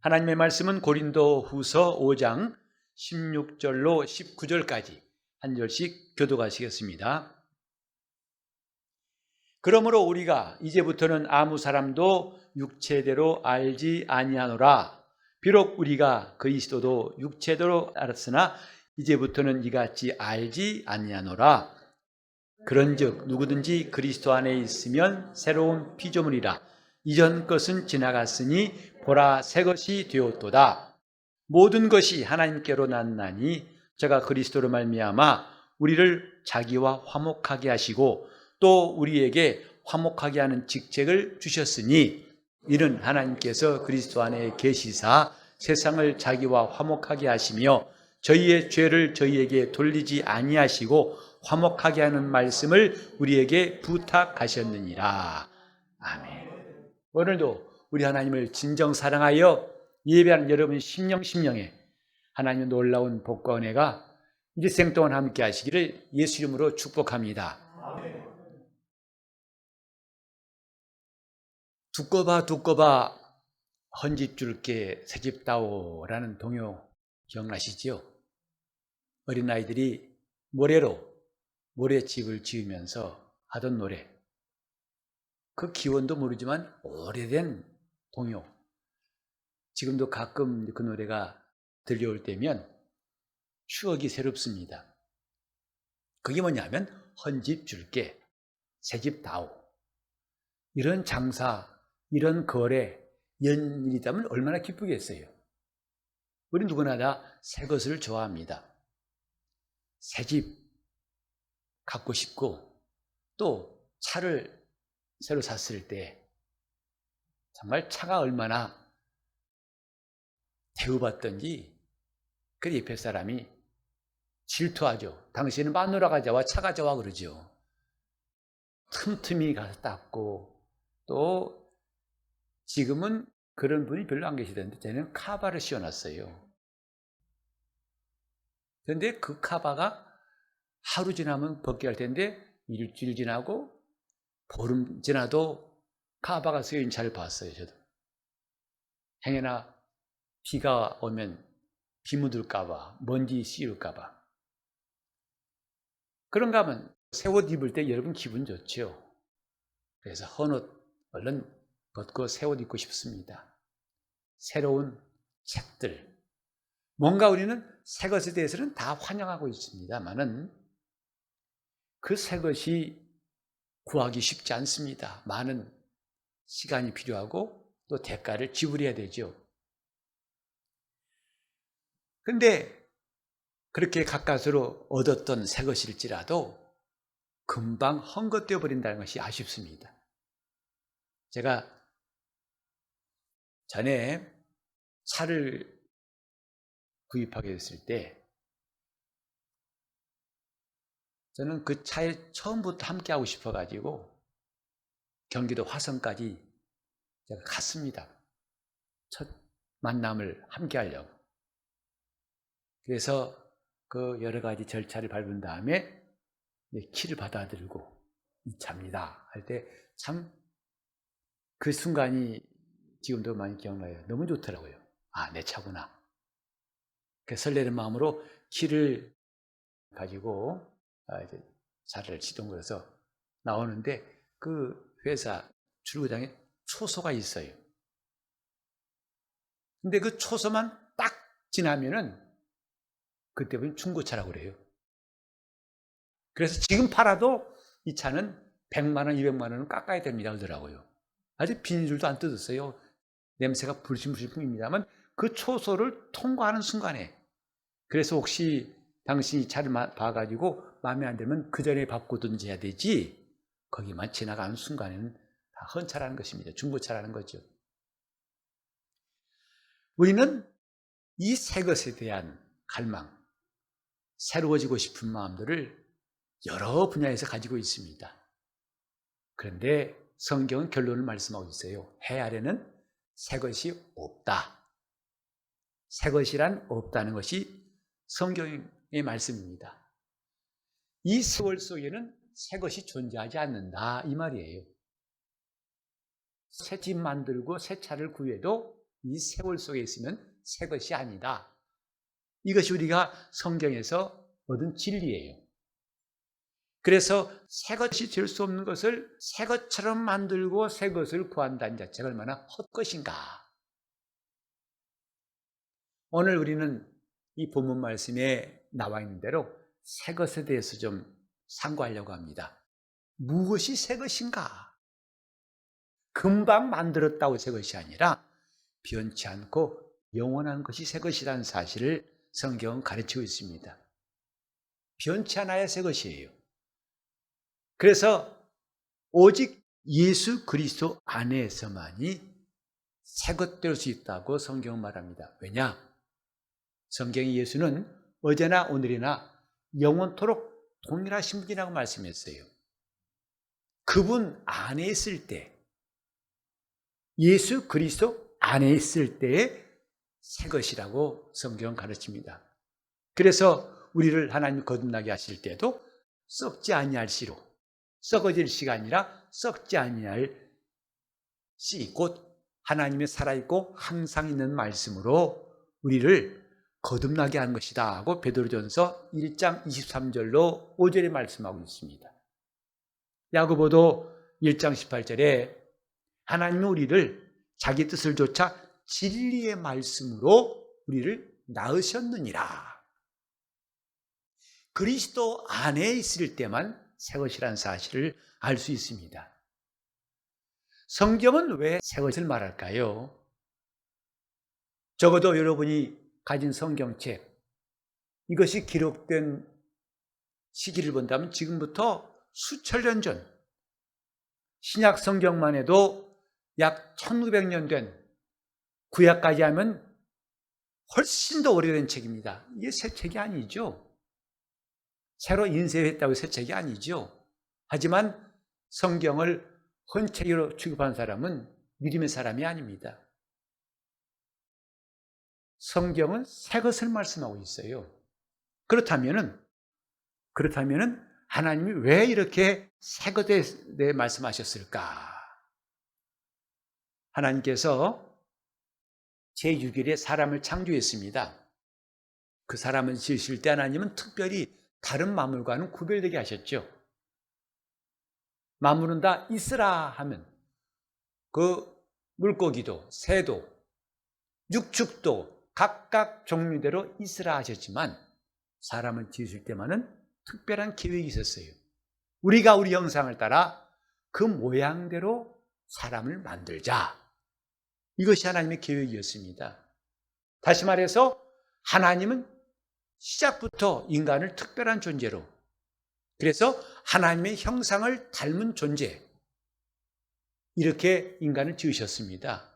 하나님의 말씀은 고린도후서 5장 16절로 19절까지 한 절씩 교독하시겠습니다. 그러므로 우리가 이제부터는 아무 사람도 육체대로 알지 아니하노라. 비록 우리가 그리스도도 육체대로 알았으나 이제부터는 이같이 알지 아니하노라. 그런즉 누구든지 그리스도 안에 있으면 새로운 피조물이라. 이전 것은 지나갔으니 보라 새 것이 되었도다. 모든 것이 하나님께로 났나니 저가 그리스도로 말미암아 우리를 자기와 화목하게 하시고 또 우리에게 화목하게 하는 직책을 주셨으니 이는 하나님께서 그리스도 안에 계시사 세상을 자기와 화목하게 하시며 저희의 죄를 저희에게 돌리지 아니하시고 화목하게 하는 말씀을 우리에게 부탁하셨느니라. 아멘. 오늘도 우리 하나님을 진정 사랑하여 예배하는 여러분 심령에 하나님의 놀라운 복과 은혜가 일생 동안 함께 하시기를 예수 이름으로 축복합니다. 두꺼봐 헌집 줄게 새집 다오라는 동요 기억나시지요? 어린아이들이 모래집을 지으면서 하던 노래. 그 기원도 모르지만 오래된 동요. 지금도 가끔 그 노래가 들려올 때면 추억이 새롭습니다. 그게 뭐냐면 헌집 줄게 새집 다오. 이런 장사, 이런 거래, 이런 일이 있다면 얼마나 기쁘겠어요. 우리 누구나 다 새 것을 좋아합니다. 새 집 갖고 싶고 또 차를 새로 샀을 때 정말 차가 얼마나 대우받던지 그 옆에 사람이 질투하죠. 당신은 마누라가 좋아 차가 좋아 그러죠. 틈틈이 가서 닦고 또 지금은 그런 분이 별로 안 계시던데 저는 카바를 씌워놨어요. 그런데 그 카바가 하루 지나면 벗겨야 할 텐데 일주일 지나고 보름 지나도 카바가 쓰여진 차를 봤어요. 저도 행여나 비가 오면 비 묻을까봐 먼지 씌울까봐. 그런가 하면 새 옷 입을 때 여러분 기분 좋죠. 그래서 헌 옷 얼른 벗고 새 옷 입고 싶습니다. 새로운 책들. 뭔가 우리는 새 것에 대해서는 다 환영하고 있습니다만은 그 새 것이 구하기 쉽지 않습니다. 많은 시간이 필요하고 또 대가를 지불해야 되죠. 근데 그렇게 가까스로 얻었던 새 것일지라도 금방 헝겊되어 버린다는 것이 아쉽습니다. 제가 전에 차를 구입하게 됐을 때 저는 그 차에 처음부터 함께 하고 싶어가지고 경기도 화성까지 제가 갔습니다. 첫 만남을 함께 하려고. 그래서 그 여러 가지 절차를 밟은 다음에 키를 받아들고 이 차입니다 할 때 참 그 순간이 지금도 많이 기억나요. 너무 좋더라고요. 아, 내 차구나. 그 설레는 마음으로 키를 가지고 이제 차를 시동 걸어서 나오는데 그 회사 출구장에 초소가 있어요. 근데 그 초소만 딱 지나면은 그때부터 중고차라고 그래요. 그래서 지금 팔아도 이 차는 100만 원, 200만 원은 깎아야 됩니다 그러더라고요. 아직 비닐도 안 뜯었어요. 냄새가 불심불심입니다만 그 초소를 통과하는 순간에 그래서 혹시 당신이 차를 봐가지고 마음에 안 들면 그 전에 바꾸든지 해야 되지 거기만 지나가는 순간에는 다 헌차라는 것입니다. 중고차라는 거죠. 우리는 이 새 것에 대한 갈망, 새로워지고 싶은 마음들을 여러 분야에서 가지고 있습니다. 그런데 성경은 결론을 말씀하고 있어요. 해 아래는 새 것이 없다. 새 것이란 없다는 것이 성경의 말씀입니다. 이 세월 속에는 새 것이 존재하지 않는다 이 말이에요. 새 집 만들고 새 차를 구해도 이 세월 속에 있으면 새 것이 아니다. 이것이 우리가 성경에서 얻은 진리예요. 그래서 새 것이 될 수 없는 것을 새 것처럼 만들고 새 것을 구한다는 자체가 얼마나 헛것인가. 오늘 우리는 이 본문 말씀에 나와 있는 대로 새 것에 대해서 좀 상고하려고 합니다. 무엇이 새 것인가? 금방 만들었다고 새 것이 아니라 변치 않고 영원한 것이 새 것이라는 사실을 성경은 가르치고 있습니다. 변치 않아야 새 것이에요. 그래서 오직 예수 그리스도 안에서만이 새 것 될 수 있다고 성경은 말합니다. 왜냐? 성경의 예수는 어제나 오늘이나 영원토록 동일하신 분이라고 말씀했어요. 그분 안에 있을 때, 예수 그리스도 안에 있을 때의 새 것이라고 성경은 가르칩니다. 그래서 우리를 하나님 거듭나게 하실 때도 썩지 아니할 씨로, 썩어질 씨가 아니라 썩지 아니할 씨, 곧 하나님의 살아있고 항상 있는 말씀으로 우리를 거듭나게 한 것이다 하고 베드로전서 1장 23절로 5절에 말씀하고 있습니다. 야고보도 1장 18절에 하나님은 우리를 자기 뜻을 좇아 진리의 말씀으로 우리를 낳으셨느니라. 그리스도 안에 있을 때만 새 것이라는 사실을 알 수 있습니다. 성경은 왜 새 것을 말할까요? 적어도 여러분이 가진 성경책, 이것이 기록된 시기를 본다면 지금부터 수천 년 전, 신약 성경만 해도 약 1900년 된, 구약까지 하면 훨씬 더 오래된 책입니다. 이게 새 책이 아니죠. 새로 인쇄했다고 새 책이 아니죠. 하지만 성경을 헌책으로 취급한 사람은 믿음의 사람이 아닙니다. 성경은 새 것을 말씀하고 있어요. 그렇다면은 하나님이 왜 이렇게 새 것에 대해 말씀하셨을까? 하나님께서 제6일에 사람을 창조했습니다. 그 사람을 지으실 때 하나님은 특별히 다른 만물과는 구별되게 하셨죠. 만물은 다 있으라 하면 그 물고기도 새도 육축도 각각 종류대로 있으라 하셨지만 사람을 지으실 때만은 특별한 계획이 있었어요. 우리가 우리 형상을 따라 그 모양대로 사람을 만들자. 이것이 하나님의 계획이었습니다. 다시 말해서 하나님은 시작부터 인간을 특별한 존재로, 그래서 하나님의 형상을 닮은 존재, 이렇게 인간을 지으셨습니다.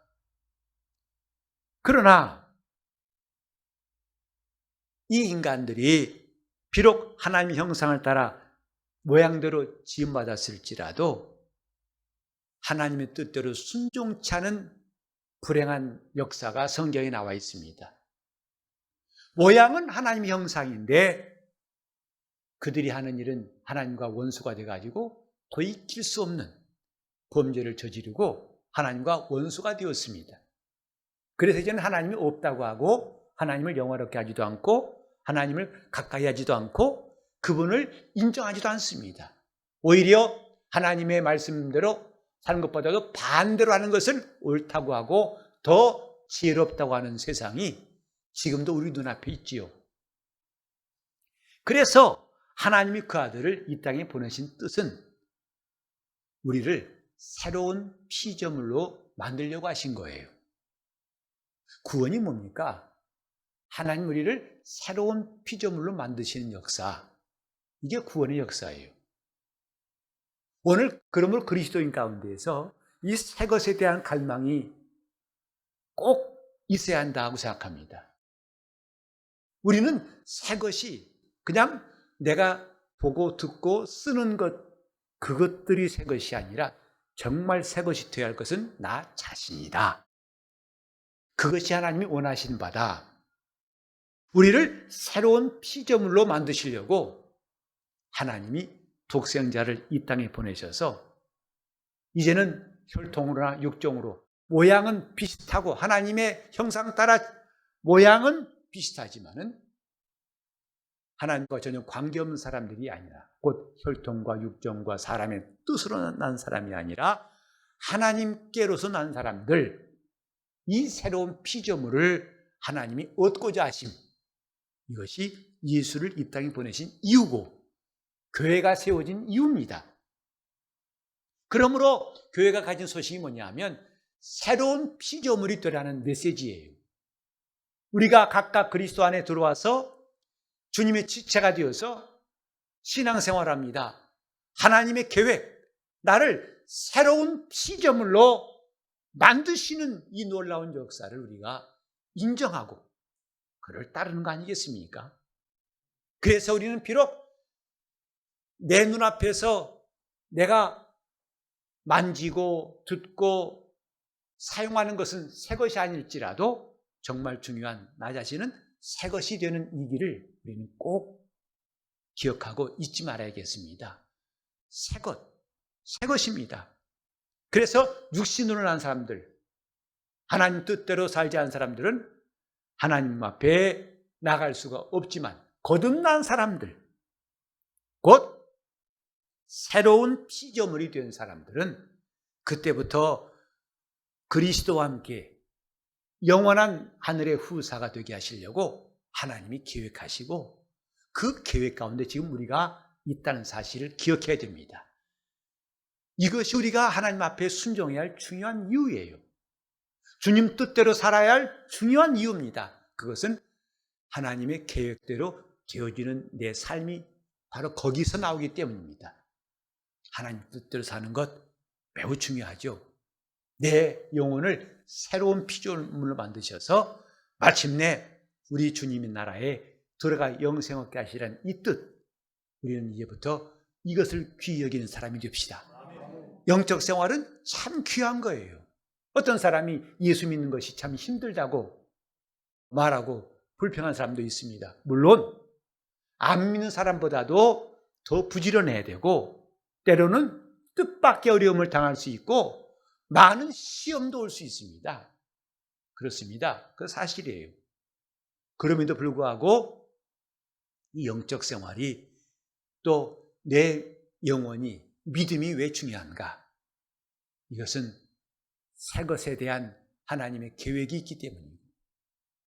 그러나 이 인간들이 비록 하나님의 형상을 따라 모양대로 지음받았을지라도 하나님의 뜻대로 순종치 않은 불행한 역사가 성경에 나와 있습니다. 모양은 하나님의 형상인데 그들이 하는 일은 하나님과 원수가 돼가지고 돌이킬 수 없는 범죄를 저지르고 하나님과 원수가 되었습니다. 그래서 이제는 하나님이 없다고 하고 하나님을 영화롭게 하지도 않고 하나님을 가까이 하지도 않고 그분을 인정하지도 않습니다. 오히려 하나님의 말씀대로 사는 것보다도 반대로 하는 것을 옳다고 하고 더 지혜롭다고 하는 세상이 지금도 우리 눈앞에 있지요. 그래서 하나님이 그 아들을 이 땅에 보내신 뜻은 우리를 새로운 피조물로 만들려고 하신 거예요. 구원이 뭡니까? 하나님 우리를 새로운 피조물로 만드시는 역사, 이게 구원의 역사예요. 오늘 그러므로 그리스도인 가운데에서 이 새 것에 대한 갈망이 꼭 있어야 한다고 생각합니다. 우리는 새 것이 그냥 내가 보고 듣고 쓰는 것, 그것들이 새 것이 아니라 정말 새 것이 되어야 할 것은 나 자신이다. 그것이 하나님이 원하신 바다. 우리를 새로운 피조물로 만드시려고 하나님이 독생자를 이 땅에 보내셔서 이제는 혈통으로나 육종으로 모양은 비슷하고 하나님의 형상 따라 모양은 비슷하지만은 하나님과 전혀 관계없는 사람들이 아니라 곧 혈통과 육정과 사람의 뜻으로 난 사람이 아니라 하나님께로서 난 사람들, 이 새로운 피조물을 하나님이 얻고자 하심, 이것이 예수를 이 땅에 보내신 이유고 교회가 세워진 이유입니다. 그러므로 교회가 가진 소식이 뭐냐 하면 새로운 피조물이 되라는 메시지예요. 우리가 각각 그리스도 안에 들어와서 주님의 지체가 되어서 신앙생활합니다. 하나님의 계획, 나를 새로운 피조물로 만드시는 이 놀라운 역사를 우리가 인정하고 그를 따르는 거 아니겠습니까? 그래서 우리는 비록 내 눈앞에서 내가 만지고 듣고 사용하는 것은 새 것이 아닐지라도 정말 중요한 나 자신은 새 것이 되는 이 길을 우리는 꼭 기억하고 잊지 말아야겠습니다. 새 것입니다. 그래서 육신으로 난 사람들, 하나님 뜻대로 살지 않은 사람들은 하나님 앞에 나갈 수가 없지만 거듭난 사람들, 곧 새로운 피조물이 된 사람들은 그때부터 그리스도와 함께 영원한 하늘의 후사가 되게 하시려고 하나님이 계획하시고 그 계획 가운데 지금 우리가 있다는 사실을 기억해야 됩니다. 이것이 우리가 하나님 앞에 순종해야 할 중요한 이유예요. 주님 뜻대로 살아야 할 중요한 이유입니다. 그것은 하나님의 계획대로 되어지는 내 삶이 바로 거기서 나오기 때문입니다. 하나님 뜻대로 사는 것 매우 중요하죠. 내 영혼을 새로운 피조물로 만드셔서 마침내 우리 주님의 나라에 들어가 영생 얻게 하시라는 이 뜻, 우리는 이제부터 이것을 귀히 여기는 사람이 됩시다. 영적 생활은 참 귀한 거예요. 어떤 사람이 예수 믿는 것이 참 힘들다고 말하고 불평한 사람도 있습니다. 물론 안 믿는 사람보다도 더 부지런해야 되고 때로는 뜻밖의 어려움을 당할 수 있고 많은 시험도 올 수 있습니다. 그렇습니다. 그 사실이에요. 그럼에도 불구하고 이 영적 생활이 또 내 영혼이 믿음이 왜 중요한가? 이것은 새 것에 대한 하나님의 계획이 있기 때문입니다.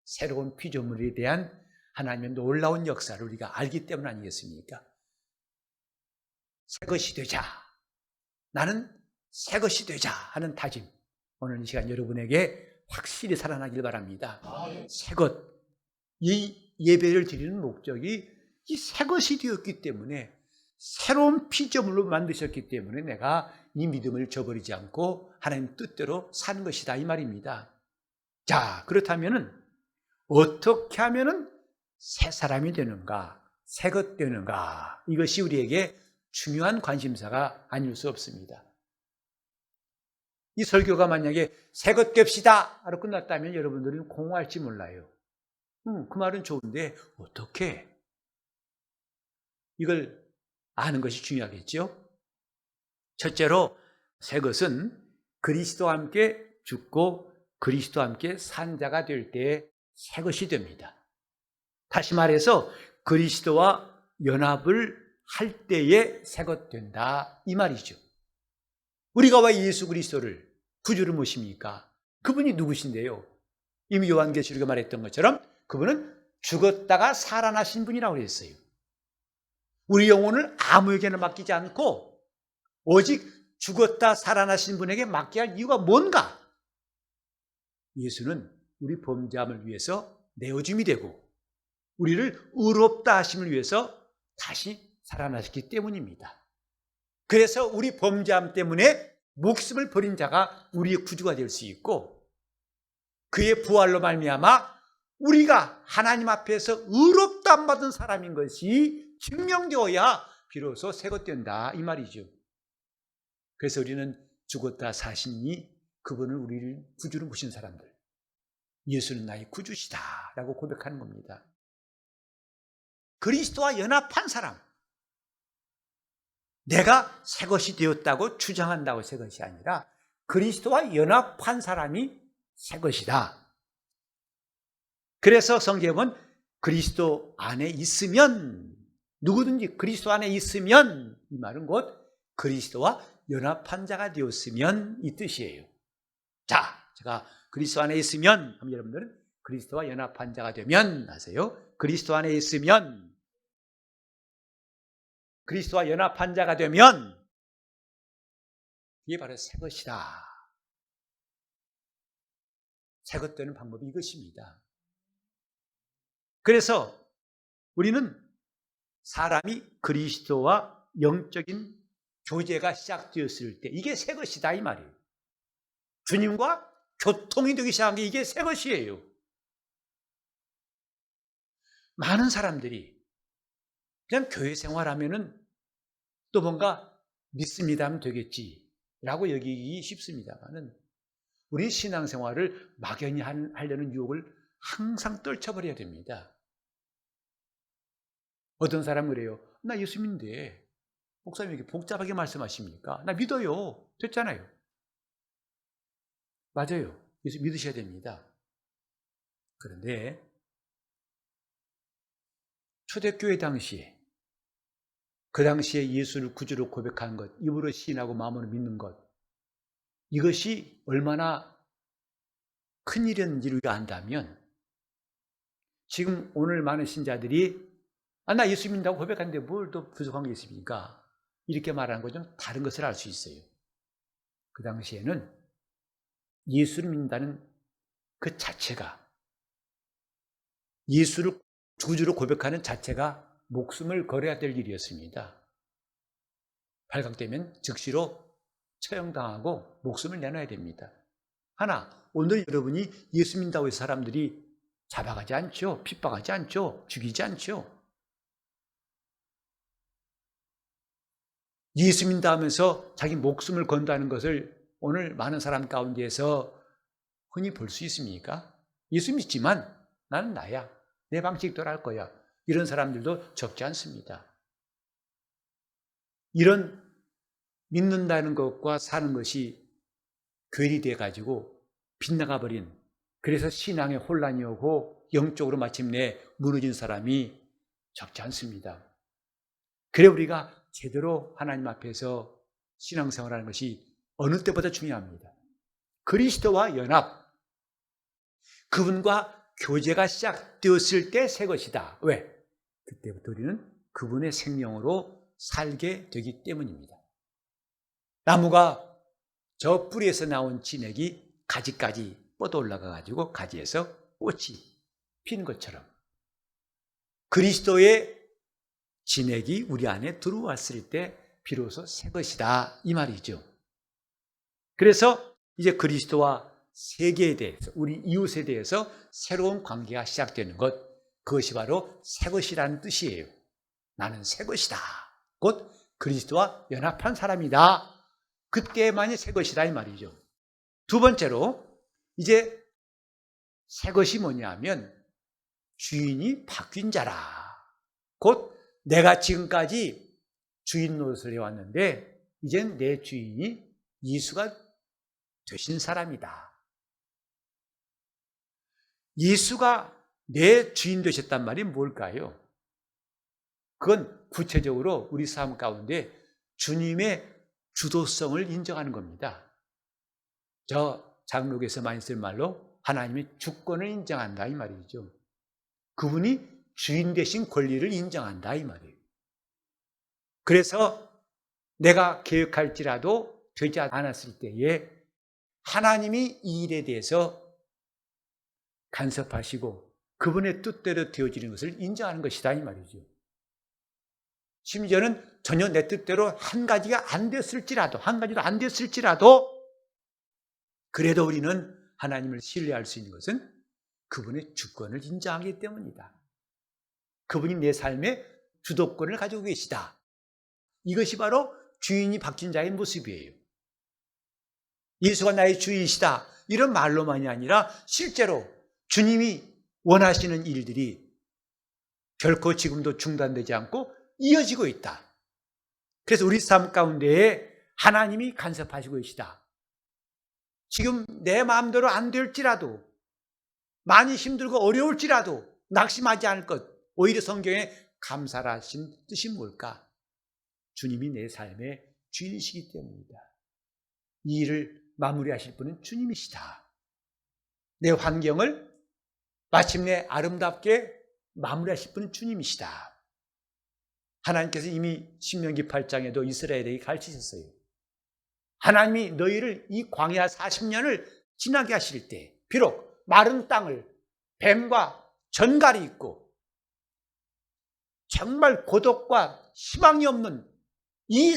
새로운 피조물에 대한 하나님의 놀라운 역사를 우리가 알기 때문 아니겠습니까? 새 것이 되자. 나는 새 것이 되자 하는 다짐. 오늘 이 시간 여러분에게 확실히 살아나길 바랍니다. 새 것. 이 예배를 드리는 목적이 이 새 것이 되었기 때문에 새로운 피조물로 만드셨기 때문에 내가 이 믿음을 저버리지 않고 하나님 뜻대로 사는 것이다 이 말입니다. 자, 그렇다면은 어떻게 하면은 새 사람이 되는가, 새 것 되는가, 이것이 우리에게 중요한 관심사가 아닐 수 없습니다. 이 설교가 만약에 새 것 됩시다 하러 끝났다면 여러분들은 공허할지 몰라요. 그 말은 좋은데 어떻게? 이걸 아는 것이 중요하겠죠. 첫째로 새 것은 그리스도와 함께 죽고 그리스도와 함께 산 자가 될 때에 새 것이 됩니다. 다시 말해서 그리스도와 연합을 할 때에 새 것 된다 이 말이죠. 우리가 왜 예수 그리스도를 구주를 모십니까? 그분이 누구신데요? 이미 요한계시록에 말했던 것처럼 그분은 죽었다가 살아나신 분이라고 그랬어요. 우리 영혼을 아무에게나 맡기지 않고 오직 죽었다 살아나신 분에게 맡겨야 할 이유가 뭔가? 예수는 우리 범죄함을 위해서 내어줌이 되고 우리를 의롭다 하심을 위해서 다시 살아나셨기 때문입니다. 그래서 우리 범죄함 때문에 목숨을 버린 자가 우리의 구주가 될 수 있고 그의 부활로 말미암아 우리가 하나님 앞에서 의롭다함 받은 사람인 것이 증명되어야 비로소 새 것 된다 이 말이죠. 그래서 우리는 죽었다 사시니 그분을 우리를 구주로 모신 사람들, 예수는 나의 구주시다 라고 고백하는 겁니다. 그리스도와 연합한 사람, 내가 새 것이 되었다고 주장한다고 새 것이 아니라 그리스도와 연합한 사람이 새 것이다. 그래서 성경은 그리스도 안에 있으면, 누구든지 그리스도 안에 있으면, 이 말은 곧 그리스도와 연합한 자가 되었으면 이 뜻이에요. 자, 제가 그리스도 안에 있으면, 여러분들은 그리스도와 연합한 자가 되면 하세요. 그리스도 안에 있으면, 그리스도와 연합한 자가 되면 이게 바로 새 것이다. 새 것 되는 방법이 이것입니다. 그래서 우리는 사람이 그리스도와 영적인 교제가 시작되었을 때 이게 새 것이다 이 말이에요. 주님과 교통이 되기 시작한 게 이게 새 것이에요. 많은 사람들이 그냥 교회 생활하면은 또 뭔가 믿습니다 하면 되겠지라고 여기기 쉽습니다만은 우리 신앙생활을 막연히 하려는 유혹을 항상 떨쳐버려야 됩니다. 어떤 사람은 그래요. 나 예수 믿는데 목사님 이렇게 복잡하게 말씀하십니까? 나 믿어요. 됐잖아요. 맞아요. 예수 믿으셔야 됩니다. 그런데 초대교회 당시에 그 당시에 예수를 구주로 고백한 것, 입으로 시인하고 마음으로 믿는 것, 이것이 얼마나 큰일인지 우리가 안다면 지금 오늘 많은 신자들이 나 예수 믿는다고 고백하는데 뭘 더 부족한 게 있습니까? 이렇게 말하는 건 좀 다른 것을 알 수 있어요. 그 당시에는 예수를 믿는다는 그 자체가, 예수를 구주로 고백하는 자체가 목숨을 걸어야 될 일이었습니다. 발각되면 즉시로 처형당하고 목숨을 내놔야 됩니다. 하나, 오늘 여러분이 예수 믿는다고 해서 사람들이 잡아가지 않죠. 핍박하지 않죠. 죽이지 않죠. 예수 믿는다 하면서 자기 목숨을 건다는 것을 오늘 많은 사람 가운데에서 흔히 볼 수 있습니까? 예수 믿지만 나는 나야. 내 방식대로 할 거야. 이런 사람들도 적지 않습니다. 이런 믿는다는 것과 사는 것이 괴리 돼가지고 빗나가버린, 그래서 신앙에 혼란이 오고 영적으로 마침내 무너진 사람이 적지 않습니다. 그래 우리가 제대로 하나님 앞에서 신앙생활하는 것이 어느 때보다 중요합니다. 그리스도와 연합, 그분과 교제가 시작되었을 때 새 것이다. 왜? 그때부터 우리는 그분의 생명으로 살게 되기 때문입니다. 나무가 저 뿌리에서 나온 진액이 가지까지 뻗어 올라가가지고 가지에서 꽃이 피는 것처럼 그리스도의 진액이 우리 안에 들어왔을 때 비로소 새 것이다 이 말이죠. 그래서 이제 그리스도와 세계에 대해서, 우리 이웃에 대해서 새로운 관계가 시작되는 것, 그것이 바로 새 것이라는 뜻이에요. 나는 새 것이다. 곧 그리스도와 연합한 사람이다. 그때만이 새 것이다 이 말이죠. 두 번째로 이제 새 것이 뭐냐 하면 주인이 바뀐 자라. 곧 내가 지금까지 주인 노릇을 해왔는데 이젠 내 주인이 예수가 되신 사람이다. 예수가 내 주인 되셨단 말이 뭘까요? 그건 구체적으로 우리 삶 가운데 주님의 주도성을 인정하는 겁니다. 저 장로교에서 많이 쓸 말로 하나님의 주권을 인정한다 이 말이죠. 그분이 주인 되신 권리를 인정한다 이 말이에요. 그래서 내가 계획할지라도 되지 않았을 때에 하나님이 이 일에 대해서 간섭하시고 그분의 뜻대로 되어지는 것을 인정하는 것이다 이 말이죠. 심지어는 전혀 내 뜻대로 한 가지가 안 됐을지라도, 한 가지도 안 됐을지라도 그래도 우리는 하나님을 신뢰할 수 있는 것은 그분의 주권을 인정하기 때문이다. 그분이 내 삶의 주도권을 가지고 계시다. 이것이 바로 주인이 바뀐 자의 모습이에요. 예수가 나의 주인이시다. 이런 말로만이 아니라 실제로 주님이 원하시는 일들이 결코 지금도 중단되지 않고 이어지고 있다. 그래서 우리 삶 가운데에 하나님이 간섭하시고 계시다. 지금 내 마음대로 안 될지라도, 많이 힘들고 어려울지라도 낙심하지 않을 것. 오히려 성경에 감사하신 뜻이 뭘까? 주님이 내 삶의 주인이시기 때문이다. 이 일을 마무리하실 분은 주님이시다. 내 환경을 마침내 아름답게 마무리하실 분은 주님이시다. 하나님께서 이미 신명기 8장에도 이스라엘에게 가르치셨어요. 하나님이 너희를 이 광야 40년을 지나게 하실 때 비록 마른 땅을 뱀과 전갈이 있고 정말 고독과 희망이 없는 이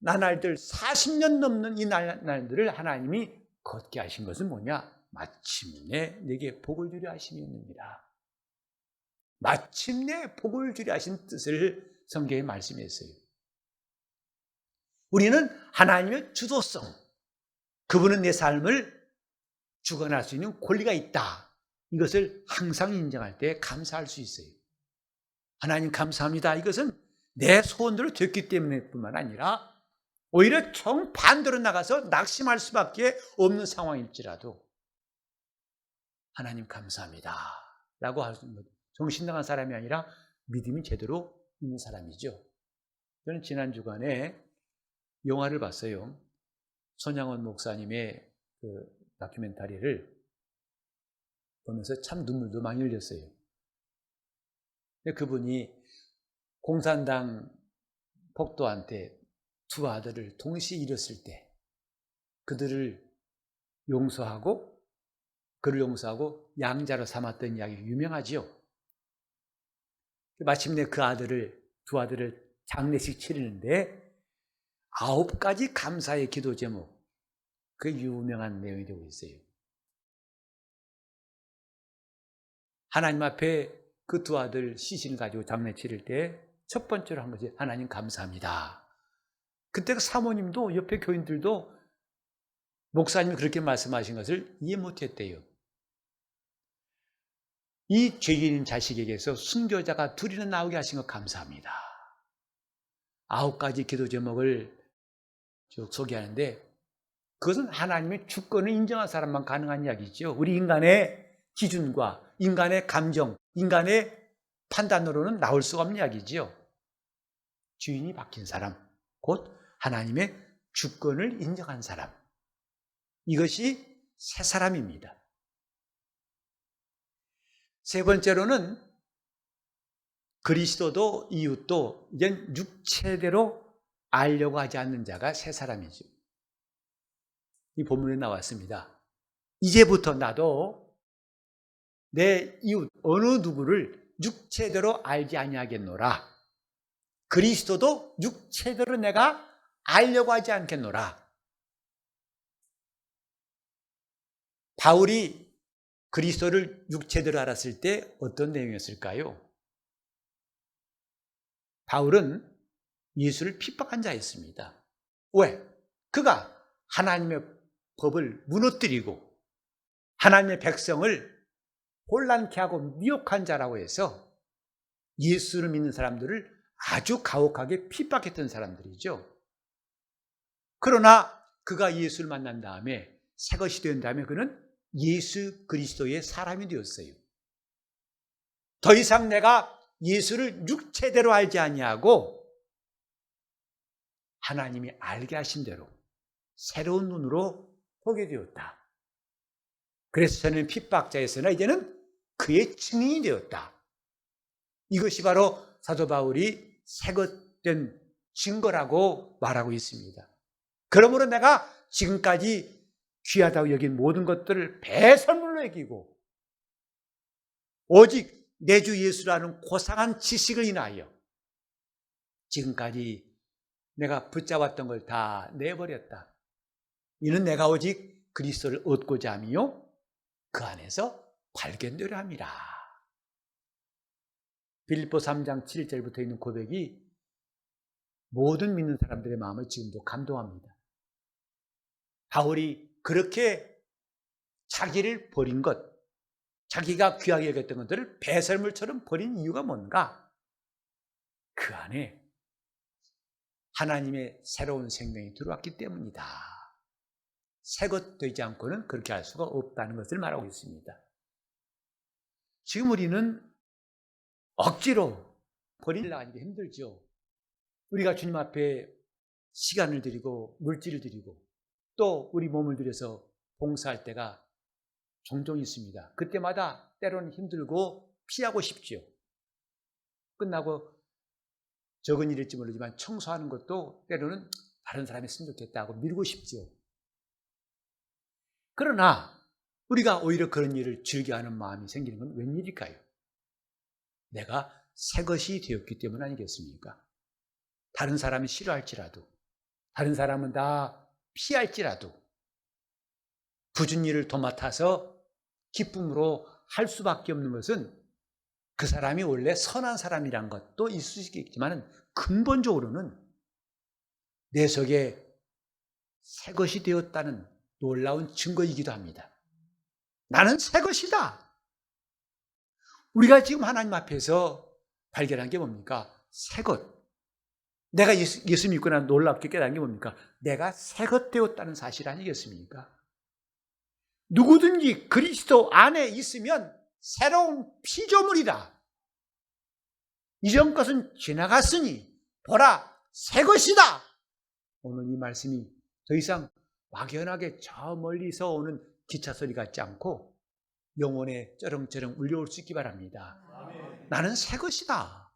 나날들, 40년 넘는 이 나날들을 하나님이 걷게 하신 것은 뭐냐? 마침내 내게 복을 주려 하심이었느니라. 마침내 복을 주려 하신 뜻을 성경에 말씀했어요. 우리는 하나님의 주도성, 그분은 내 삶을 주관할 수 있는 권리가 있다. 이것을 항상 인정할 때 감사할 수 있어요. 하나님 감사합니다. 이것은 내 소원대로 됐기 때문에 뿐만 아니라 오히려 정반대로 나가서 낙심할 수밖에 없는 상황일지라도 하나님 감사합니다 라고 할 수 있는 거죠. 정신 나간 사람이 아니라 믿음이 제대로 있는 사람이죠. 저는 지난 주간에 영화를 봤어요. 손양원 목사님의 그 다큐멘터리를 보면서 참 눈물도 많이 흘렸어요. 그분이 공산당 폭도한테 두 아들을 동시에 잃었을 때 그들을 용서하고 그를 용서하고 양자로 삼았던 이야기 유명하지요. 마침내 두 아들을 장례식 치르는데 9가지 감사의 기도 제목, 그 유명한 내용이 되고 있어요. 하나님 앞에 그 두 아들 시신을 가지고 장례 치를 때 첫 번째로 한 것이 하나님 감사합니다. 그때 그 사모님도 옆에 교인들도 목사님이 그렇게 말씀하신 것을 이해 못했대요. 이 죄인인 자식에게서 순교자가 둘이나 나오게 하신 것 감사합니다. 9가지 기도 제목을 쭉 소개하는데 그것은 하나님의 주권을 인정한 사람만 가능한 이야기죠. 우리 인간의 기준과 인간의 감정, 인간의 판단으로는 나올 수가 없는 이야기죠. 주인이 바뀐 사람, 곧 하나님의 주권을 인정한 사람, 이것이 새 사람입니다. 세 번째로는 그리스도도 이웃도 이젠 육체대로 알려고 하지 않는 자가 새 사람이죠. 이 본문에 나왔습니다. 이제부터 나도 내 이웃 어느 누구를 육체대로 알지 아니하겠노라. 그리스도도 육체대로 내가 알려고 하지 않겠노라. 바울이 그리스도를 육체대로 알았을 때 어떤 내용이었을까요? 바울은 예수를 핍박한 자였습니다. 왜? 그가 하나님의 법을 무너뜨리고 하나님의 백성을 혼란케 하고 미혹한 자라고 해서 예수를 믿는 사람들을 아주 가혹하게 핍박했던 사람들이죠. 그러나 그가 예수를 만난 다음에 새것이 된 다음에 그는 예수 그리스도의 사람이 되었어요. 더 이상 내가 예수를 육체대로 알지 아니하고 하나님이 알게 하신 대로 새로운 눈으로 보게 되었다. 그래서 저는 핍박자였으나 이제는 그의 증인이 되었다. 이것이 바로 사도 바울이 새것된 증거라고 말하고 있습니다. 그러므로 내가 지금까지 귀하다고 여긴 모든 것들을 배설물로 여기고 오직 내 주 예수라는 고상한 지식을 인하여 지금까지 내가 붙잡았던 걸 다 내버렸다. 이는 내가 오직 그리스도를 얻고자 하며 그 안에서 발견되려 함이라. 빌립보 3장 7절부터 있는 고백이 모든 믿는 사람들의 마음을 지금도 감동합니다. 바울이 그렇게 자기를 버린 것, 자기가 귀하게 여겼던 것들을 배설물처럼 버린 이유가 뭔가? 그 안에 하나님의 새로운 생명이 들어왔기 때문이다. 새 것 되지 않고는 그렇게 할 수가 없다는 것을 말하고 있습니다. 지금 우리는 억지로 버리려 하기가 힘들죠. 우리가 주님 앞에 시간을 드리고 물질을 드리고 또 우리 몸을 들여서 봉사할 때가 종종 있습니다. 그때마다 때로는 힘들고 피하고 싶지요. 끝나고 적은 일일지 모르지만 청소하는 것도 때로는 다른 사람이 했으면 좋겠다고 미루고 싶지요. 그러나 우리가 오히려 그런 일을 즐겨하는 마음이 생기는 건 웬일일까요? 내가 새 것이 되었기 때문 아니겠습니까? 다른 사람이 싫어할지라도, 다른 사람은 다 피할지라도 굳은 일을 도맡아서 기쁨으로 할 수밖에 없는 것은 그 사람이 원래 선한 사람이란 것도 있을 수 있겠지만 근본적으로는 내 속에 새 것이 되었다는 놀라운 증거이기도 합니다. 나는 새 것이다. 우리가 지금 하나님 앞에서 발견한 게 뭡니까? 새 것. 내가 예수 믿고 난 놀랍게 깨달은 게 뭡니까? 내가 새 것 되었다는 사실 아니겠습니까? 누구든지 그리스도 안에 있으면 새로운 피조물이다. 이전 것은 지나갔으니 보라 새 것이다. 오늘 이 말씀이 더 이상 막연하게 저 멀리서 오는 기차 소리 같지 않고 영혼에 쩌렁쩌렁 울려올 수 있기 바랍니다. 아멘. 나는 새 것이다.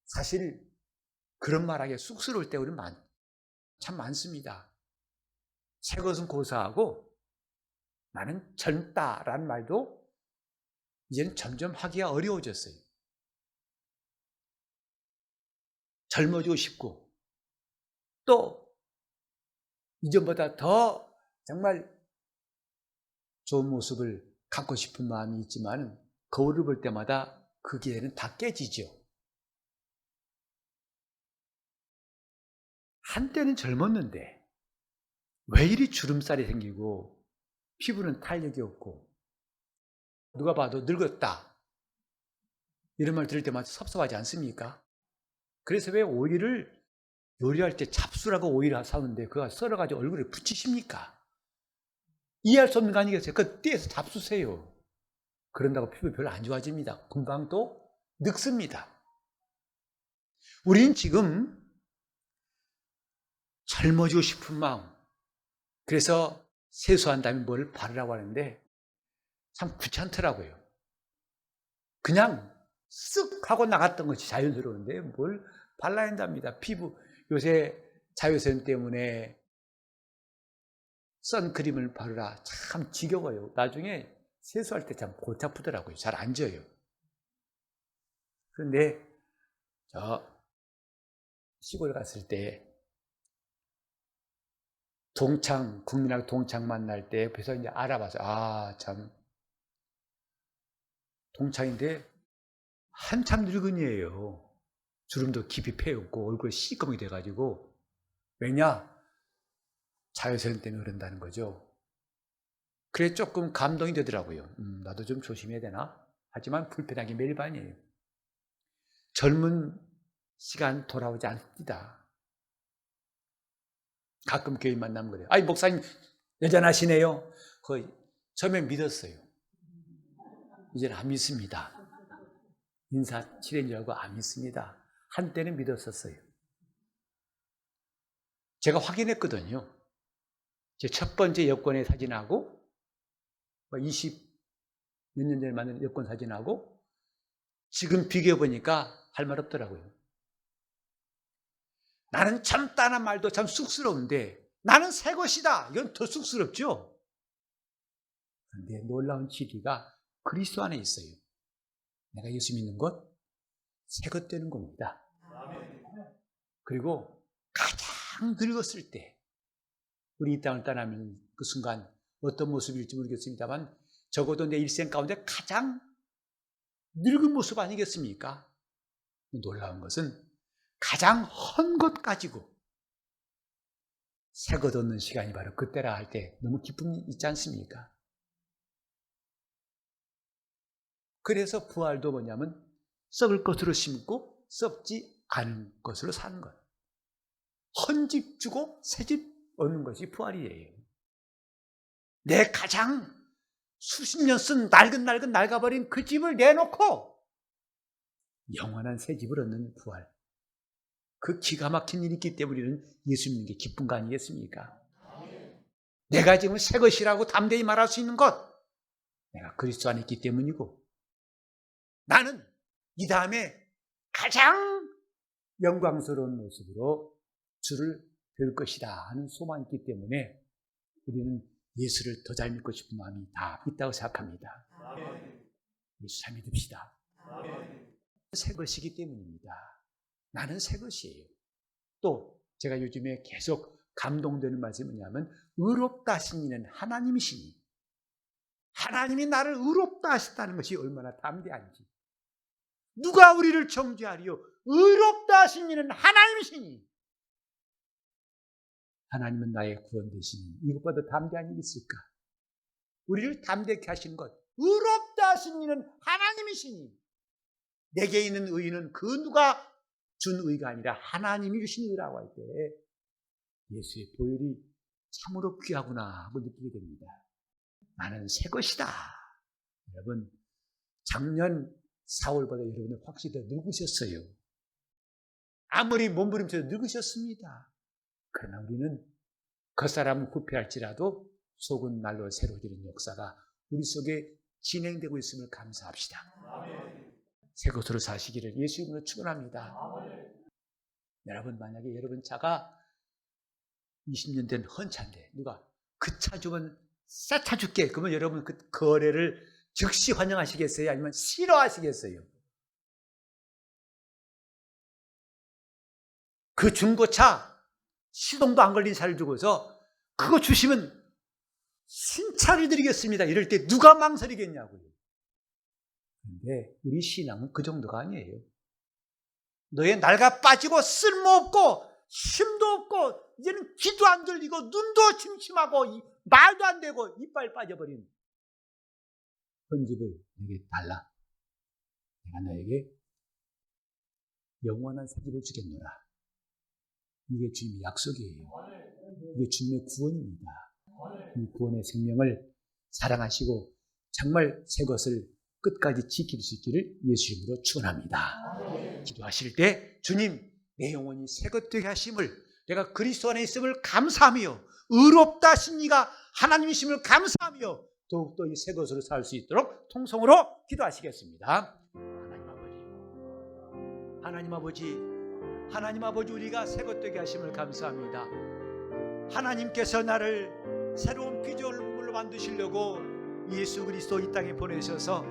사실 그런 말하기에 쑥스러울 때 우리는 참 많습니다. 새 것은 고사하고 나는 젊다라는 말도 이제는 점점 하기가 어려워졌어요. 젊어지고 싶고 또 이전보다 더 정말 좋은 모습을 갖고 싶은 마음이 있지만 거울을 볼 때마다 그 기대는 다 깨지죠. 한때는 젊었는데 왜 이리 주름살이 생기고 피부는 탄력이 없고 누가 봐도 늙었다 이런 말 들을 때마다 섭섭하지 않습니까? 그래서 왜 오이를 요리할 때 잡수라고 오이를 사오는데 그거 썰어가지고 얼굴에 붙이십니까? 이해할 수 없는 거 아니겠어요? 그거 떼서 잡수세요. 그런다고 피부 별로 안 좋아집니다. 금방 또 늙습니다. 우리는 지금 젊어지고 싶은 마음, 그래서 세수한 다음에 뭘 바르라고 하는데 참 귀찮더라고요. 그냥 쓱 하고 나갔던 것이 자연스러운데 뭘 발라야 한답니다. 피부 요새 자외선 때문에 선크림을 바르라 참 지겨워요. 나중에 세수할 때 참 골치 아프더라고요. 잘 안 져요. 그런데 저 시골 갔을 때 동창, 국민학 동창 만날 때 그래서 이제 알아봐서 참 동창인데 한참 늙은이에요. 주름도 깊이 패였고 얼굴이 시꺼멓게 돼가지고 왜냐? 자외선 때문에 그런다는 거죠. 그래 조금 감동이 되더라고요. 나도 좀 조심해야 되나? 하지만 불편하기 매일반이에요. 젊은 시간 돌아오지 않습니다. 가끔 교회 만나면 그래요. 아이 목사님 여전하시네요. 거의 처음에 믿었어요. 이제는 안 믿습니다. 인사 치레인 줄 알고 안 믿습니다. 한때는 믿었었어요. 제가 확인했거든요. 제 첫 번째 여권의 사진하고 20 몇 년 전에 만든 여권 사진하고 지금 비교해 보니까 할 말 없더라고요. 나는 젊다는 말도 참 쑥스러운데 나는 새 것이다. 이건 더 쑥스럽죠. 그런데 놀라운 진리가 그리스도 안에 있어요. 내가 예수 믿는 것 새 것 되는 겁니다. 그리고 가장 늙었을 때 우리 이 땅을 떠나면 그 순간 어떤 모습일지 모르겠습니다만 적어도 내 일생 가운데 가장 늙은 모습 아니겠습니까? 놀라운 것은 가장 헌 것 가지고 새 것 얻는 시간이 바로 그때라 할 때 너무 기쁨이 있지 않습니까? 그래서 부활도 뭐냐면 썩을 것으로 심고 썩지 않은 것으로 사는 것. 헌 집 주고 새 집 얻는 것이 부활이에요. 내 가장 수십 년 쓴 낡은 낡아버린 그 집을 내놓고 영원한 새 집을 얻는 부활. 그 기가 막힌 일이 있기 때문에 우리는 예수 믿는 게 기쁜 거 아니겠습니까? 내가 지금 새 것이라고 담대히 말할 수 있는 것, 내가 그리스도 안에 있기 때문이고, 나는 이 다음에 가장 영광스러운 모습으로 주를 뵐 것이다 하는 소망이 있기 때문에 우리는 예수를 더 잘 믿고 싶은 마음이 다 있다고 생각합니다. 예수 잘 믿읍시다. 새 것이기 때문입니다. 나는 새 것이에요. 또 제가 요즘에 계속 감동되는 말씀이 뭐냐면, 의롭다 하신 이는 하나님이시니, 하나님이 나를 의롭다 하셨다는 것이 얼마나 담대한지. 누가 우리를 정죄하리요? 의롭다 하신 이는 하나님이시니, 하나님은 나의 구원 되시니, 이것보다 담대한 일이 있을까? 우리를 담대케 하신 것, 의롭다 하신 이는 하나님이시니, 내게 있는 의는 그 누가 준 의가 아니라 하나님이 주신 의라고 할 때 예수의 보혈이 참으로 귀하구나 하고 느끼게 됩니다. 나는 새 것이다. 여러분, 작년 4월보다 여러분은 확실히 더 늙으셨어요. 아무리 몸부림쳐도 늙으셨습니다. 그러나 우리는 겉사람은 후패할지라도 속은 날로 새로워지는 역사가 우리 속에 진행되고 있음을 감사합시다. 새 것으로 사시기를 예수 이름으로 축원합니다. 여러분, 만약에 여러분 차가 20년 된 헌차인데 누가 그 차 주면 새 차 줄게, 그러면 여러분 그 거래를 즉시 환영하시겠어요? 아니면 싫어하시겠어요? 그 중고차 시동도 안 걸린 차를 주고서 그거 주시면 신차를 드리겠습니다, 이럴 때 누가 망설이겠냐고요. 그런데 우리 신앙은 그 정도가 아니에요. 너의 낡아 빠지고 쓸모없고 힘도 없고 이제는 귀도 안 들리고 눈도 침침하고 말도 안 되고 이빨 빠져버린 헌집을 내게 달라. 내가 너에게 영원한 새 집을 주겠노라. 이게 주님의 약속이에요. 이게 주님의 구원입니다. 이 구원의 생명을 사랑하시고 정말 새 것을 끝까지 지킬 수 있기를 예수 이름으로 축원합니다. 기도하실 때 주님, 내 영혼이 새 것 되게 하심을, 내가 그리스도 안에 있음을 감사하며, 의롭다 하신 이가 하나님이심을 감사하며 더욱더 이 새 것으로 살 수 있도록 통성으로 기도하시겠습니다. 하나님 아버지, 우리가 새 것 되게 하심을 감사합니다. 하나님께서 나를 새로운 피조물로 만드시려고 예수 그리스도 이 땅에 보내셔서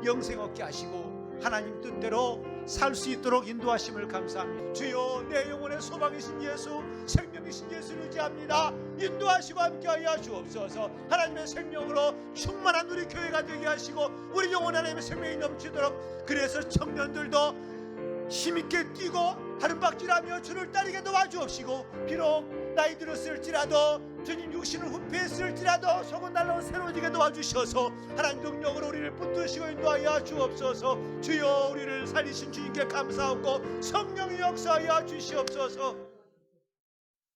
영생 얻게 하시고 하나님 뜻대로 살 수 있도록 인도하심을 감사합니다. 주여, 내 영혼의 소망이신 예수, 생명이신 예수를 의지합니다. 인도하시고 함께하여 주옵소서. 하나님의 생명으로 충만한 우리 교회가 되게 하시고 우리 영혼 하나님의 생명이 넘치도록, 그래서 청년들도 힘있게 뛰고 하른박질하며 주를 따르게 도와주옵시고, 비록 나이 들었을지라도 주님 육신을 후패했을지라도 속은 날로 새로워지게 도와주셔서 하나님 능력으로 우리를 붙드시고 인도하여 주옵소서. 주여, 우리를 살리신 주님께 감사하고 성령이 역사하여 주시옵소서.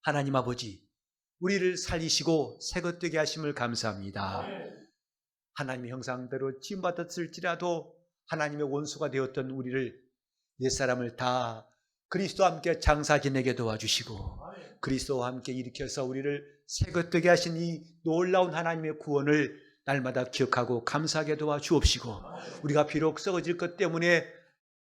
하나님 아버지, 우리를 살리시고 새것 되게 하심을 감사합니다. 하나님의 형상대로 지음받았을지라도 하나님의 원수가 되었던 우리를, 옛사람을 다 그리스도와 함께 장사 지내게 도와주시고 그리스도와 함께 일으켜서 우리를 새것 되게 하신 이 놀라운 하나님의 구원을 날마다 기억하고 감사하게 도와주옵시고, 우리가 비록 썩어질 것 때문에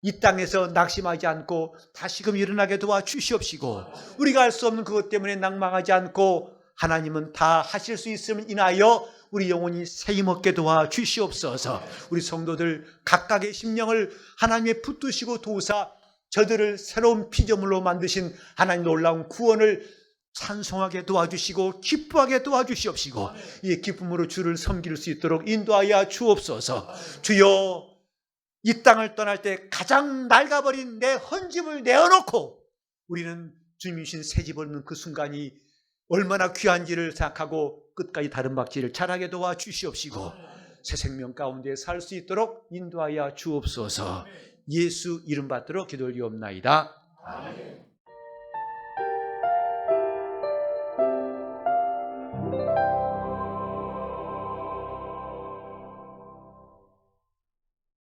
이 땅에서 낙심하지 않고 다시금 일어나게 도와주시옵시고, 우리가 할 수 없는 그것 때문에 낭망하지 않고 하나님은 다 하실 수 있음을 인하여 우리 영혼이 새힘없게 도와주시옵소서. 우리 성도들 각각의 심령을 하나님의 붙드시고 도우사 저들을 새로운 피조물로 만드신 하나님 놀라운 구원을 찬송하게 도와주시고 기뻐하게 도와주시옵시고, 이 기쁨으로 주를 섬길 수 있도록 인도하여 주옵소서. 주여, 이 땅을 떠날 때 가장 낡아버린 내 헌집을 내어놓고 우리는 주님이 주신 새 집을 얻는 그 순간이 얼마나 귀한지를 생각하고 끝까지 다른 박지를 잘하게 도와주시옵시고 새 생명 가운데 살 수 있도록 인도하여 주옵소서. 예수 이름 받들어 기도드리옵나이다. 아멘.